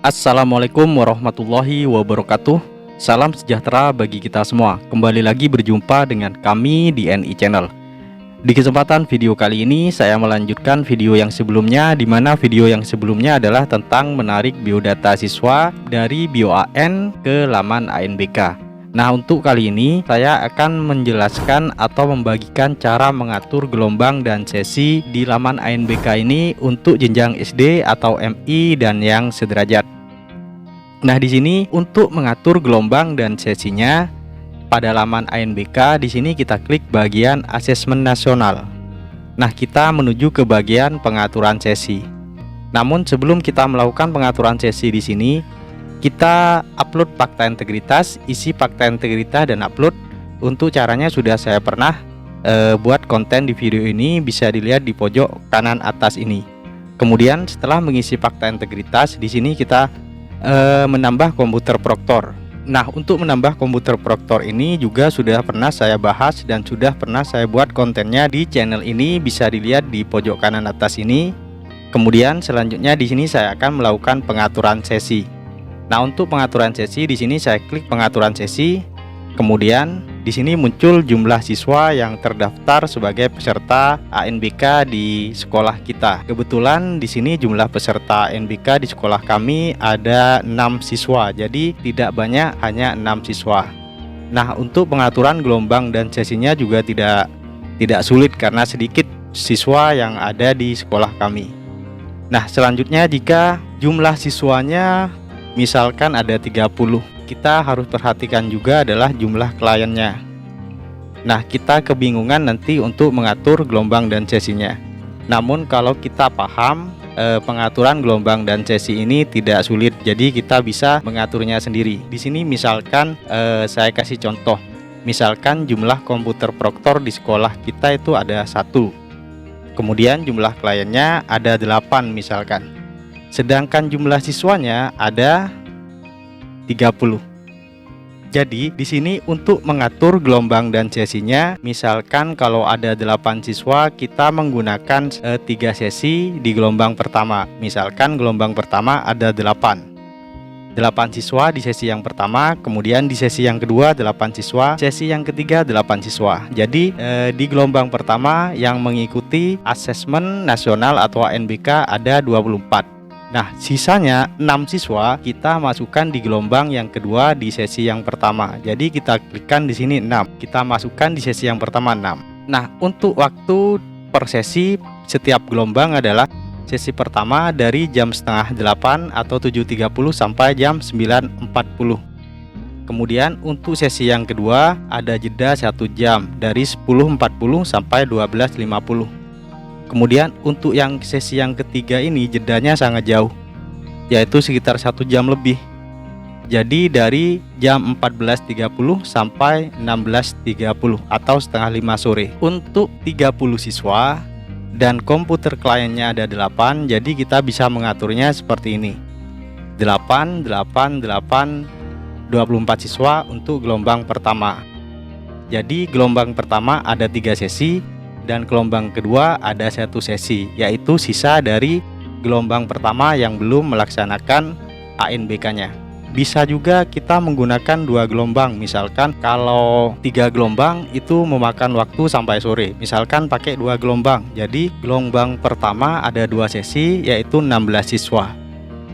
Assalamualaikum warahmatullahi wabarakatuh. Salam sejahtera bagi kita semua. Kembali lagi berjumpa dengan kami di NI Channel. Di kesempatan video kali ini saya melanjutkan video yang sebelumnya, di mana video yang sebelumnya adalah tentang menarik biodata siswa dari BioAN ke laman ANBK. Nah, untuk kali ini saya akan menjelaskan atau membagikan cara mengatur gelombang dan sesi di laman ANBK ini untuk jenjang SD atau MI dan yang sederajat. Nah, di sini untuk mengatur gelombang dan sesinya pada laman ANBK, di sini kita klik bagian asesmen nasional. Nah, kita menuju ke bagian pengaturan sesi. Namun sebelum kita melakukan pengaturan sesi di sini, kita upload fakta integritas, isi fakta integritas dan upload. Untuk caranya sudah saya pernah buat konten di video ini, bisa dilihat di pojok kanan atas ini. Kemudian setelah mengisi fakta integritas, di sini kita menambah komputer proktor. Nah, untuk menambah komputer proktor ini juga sudah pernah saya bahas dan sudah pernah saya buat kontennya di channel ini, bisa dilihat di pojok kanan atas ini. Kemudian selanjutnya di sini saya akan melakukan pengaturan sesi. Nah, untuk pengaturan sesi di sini saya klik pengaturan sesi. Kemudian di sini muncul jumlah siswa yang terdaftar sebagai peserta ANBK di sekolah kita. Kebetulan di sini jumlah peserta ANBK di sekolah kami ada 6 siswa. Jadi tidak banyak, hanya 6 siswa. Nah, untuk pengaturan gelombang dan sesinya juga tidak sulit karena sedikit siswa yang ada di sekolah kami. Nah, selanjutnya jika jumlah siswanya misalkan ada 30, kita harus perhatikan juga adalah jumlah kliennya. Nah, kita kebingungan nanti untuk mengatur gelombang dan sesinya. Namun kalau kita paham pengaturan gelombang dan sesi ini tidak sulit, jadi kita bisa mengaturnya sendiri. Di sini misalkan saya kasih contoh. Misalkan jumlah komputer proktor di sekolah kita itu ada 1. Kemudian jumlah kliennya ada 8 misalkan. Sedangkan jumlah siswanya ada 30. Jadi di sini untuk mengatur gelombang dan sesinya, misalkan kalau ada 8 siswa, kita menggunakan 3 sesi di gelombang pertama. Misalkan gelombang pertama ada 8 siswa di sesi yang pertama, kemudian di sesi yang kedua 8 siswa, sesi yang ketiga 8 siswa. Jadi di gelombang pertama yang mengikuti asesmen nasional atau ANBK ada 24. Nah, sisanya 6 siswa kita masukkan di gelombang yang kedua di sesi yang pertama. Jadi kita klikkan di sini 6. Kita masukkan di sesi yang pertama 6. Nah, untuk waktu per sesi setiap gelombang adalah sesi pertama dari jam setengah 8 atau 7.30 sampai jam 9.40. Kemudian untuk sesi yang kedua ada jeda 1 jam dari 10.40 sampai 12.50. Kemudian untuk yang sesi yang ketiga ini jedanya sangat jauh, yaitu sekitar 1 jam lebih. Jadi dari jam 14.30 sampai 16.30 atau setengah 5 sore. Untuk 30 siswa dan komputer kliennya ada 8, jadi kita bisa mengaturnya seperti ini. 8, 8, 8, 24 siswa untuk gelombang pertama. Jadi gelombang pertama ada 3 sesi. Dan gelombang kedua ada 1 sesi, yaitu sisa dari gelombang pertama yang belum melaksanakan ANBK-nya. Bisa juga kita menggunakan 2 gelombang. Misalkan kalau 3 gelombang itu memakan waktu sampai sore. Misalkan pakai 2 gelombang. Jadi gelombang pertama ada 2 sesi, yaitu 16 siswa.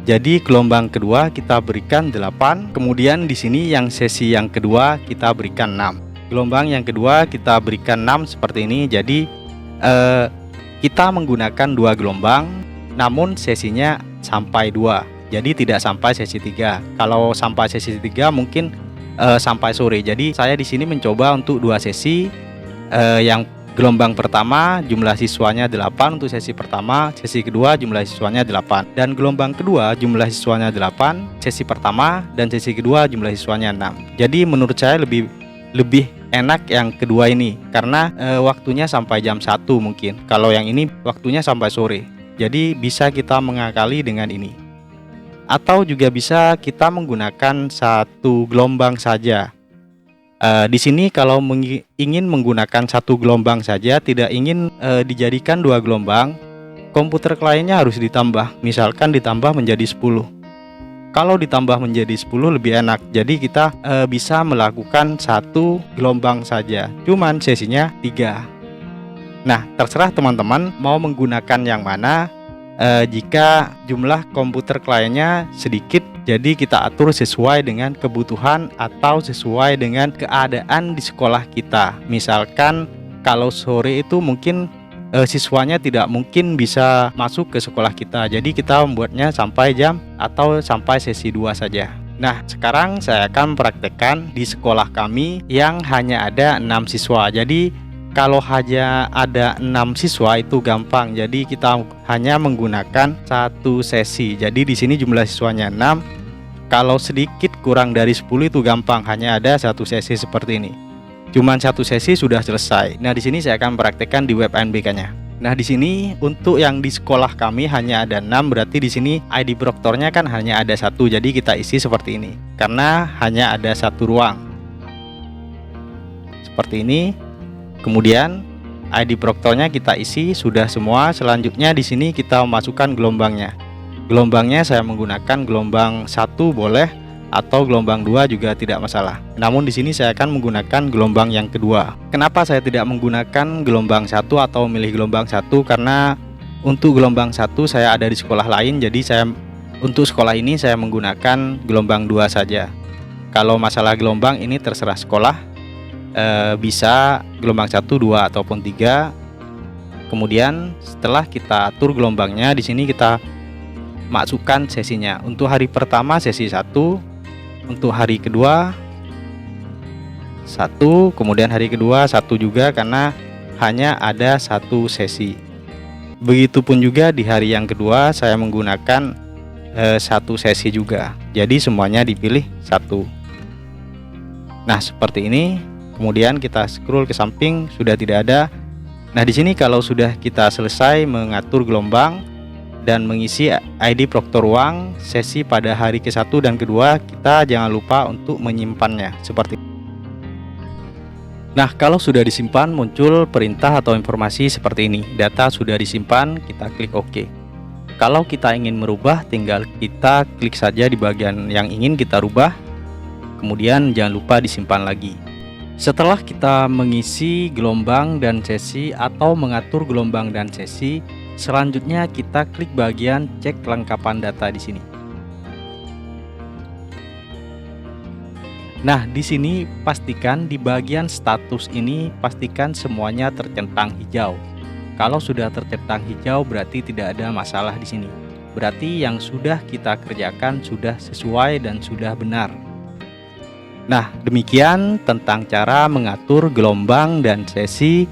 Jadi gelombang kedua kita berikan 8. Kemudian di sini yang sesi yang kedua kita berikan 6. Gelombang yang kedua kita berikan 6 seperti ini. Jadi kita menggunakan 2 gelombang, namun sesinya sampai 2. Jadi tidak sampai sesi 3. Kalau sampai sesi 3 mungkin sampai sore. Jadi saya di sini mencoba untuk 2 sesi. Yang gelombang pertama jumlah siswanya 8 untuk sesi pertama, sesi kedua jumlah siswanya 8. Dan gelombang kedua jumlah siswanya 8, sesi pertama dan sesi kedua jumlah siswanya 6. Jadi menurut saya lebih enak yang kedua ini karena waktunya sampai jam 1 mungkin. Kalau yang ini waktunya sampai sore. Jadi bisa kita mengakali dengan ini. Atau juga bisa kita menggunakan 1 gelombang saja. Di sini kalau ingin menggunakan 1 gelombang saja, tidak ingin dijadikan 2 gelombang, komputer kliennya harus ditambah. Misalkan ditambah menjadi 10. Kalau ditambah menjadi 10 lebih enak. Jadi kita bisa melakukan satu gelombang saja. Cuman sesinya 3. Nah, terserah teman-teman mau menggunakan yang mana. Jika jumlah komputer kliennya sedikit, jadi kita atur sesuai dengan kebutuhan atau sesuai dengan keadaan di sekolah kita. Misalkan kalau sore itu mungkin siswanya tidak mungkin bisa masuk ke sekolah kita, jadi kita membuatnya sampai jam atau sampai sesi 2 saja. Nah, sekarang saya akan praktekkan di sekolah kami yang hanya ada 6 siswa. Jadi kalau hanya ada 6 siswa itu gampang. Jadi kita hanya menggunakan satu sesi. Jadi di sini jumlah siswanya 6. Kalau sedikit kurang dari 10 itu gampang, hanya ada satu sesi seperti ini. Cuman satu sesi sudah selesai. Nah, di sini saya akan praktekkan di web ANBK-nya. Nah, di sini untuk yang di sekolah kami hanya ada 6, berarti di sini ID proktornya kan hanya ada satu. Jadi kita isi seperti ini. Karena hanya ada satu ruang. Seperti ini. Kemudian ID proktornya kita isi sudah semua. Selanjutnya di sini kita masukkan gelombangnya. Gelombangnya saya menggunakan gelombang 1 boleh atau gelombang 2 juga tidak masalah. Namun di sini saya akan menggunakan gelombang yang kedua. Kenapa saya tidak menggunakan gelombang 1 atau milih gelombang 1? Karena untuk gelombang 1 saya ada di sekolah lain, jadi saya untuk sekolah ini saya menggunakan gelombang 2 saja. Kalau masalah gelombang ini terserah sekolah. Bisa gelombang 1, 2 ataupun 3. Kemudian setelah kita atur gelombangnya, di sini kita masukkan sesinya. Untuk hari pertama sesi 1, untuk hari kedua 1, kemudian hari kedua 1 juga karena hanya ada satu sesi. Begitupun juga di hari yang kedua saya menggunakan satu sesi juga. Jadi semuanya dipilih 1. Nah, seperti ini. Kemudian kita scroll ke samping, sudah tidak ada. Nah, di sini kalau sudah kita selesai mengatur gelombang dan mengisi ID proktor ruang sesi pada hari ke-1 dan kedua, kita jangan lupa untuk menyimpannya seperti. Nah, kalau sudah disimpan muncul perintah atau informasi seperti ini. Data sudah disimpan, kita klik OK. Kalau kita ingin merubah, tinggal kita klik saja di bagian yang ingin kita rubah. Kemudian jangan lupa disimpan lagi. Setelah kita mengisi gelombang dan sesi atau mengatur gelombang dan sesi, selanjutnya kita klik bagian cek kelengkapan data di sini. Nah, di sini pastikan di bagian status ini pastikan semuanya tercentang hijau. Kalau sudah tercentang hijau berarti tidak ada masalah di sini. Berarti yang sudah kita kerjakan sudah sesuai dan sudah benar. Nah, demikian tentang cara mengatur gelombang dan sesi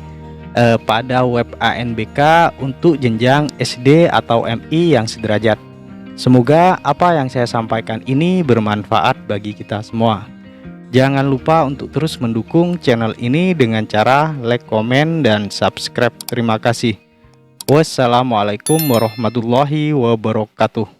pada web ANBK untuk jenjang SD atau MI yang sederajat. Semoga apa yang saya sampaikan ini bermanfaat bagi kita semua. Jangan lupa untuk terus mendukung channel ini dengan cara like, komen, dan subscribe. Terima kasih. Wassalamualaikum warahmatullahi wabarakatuh.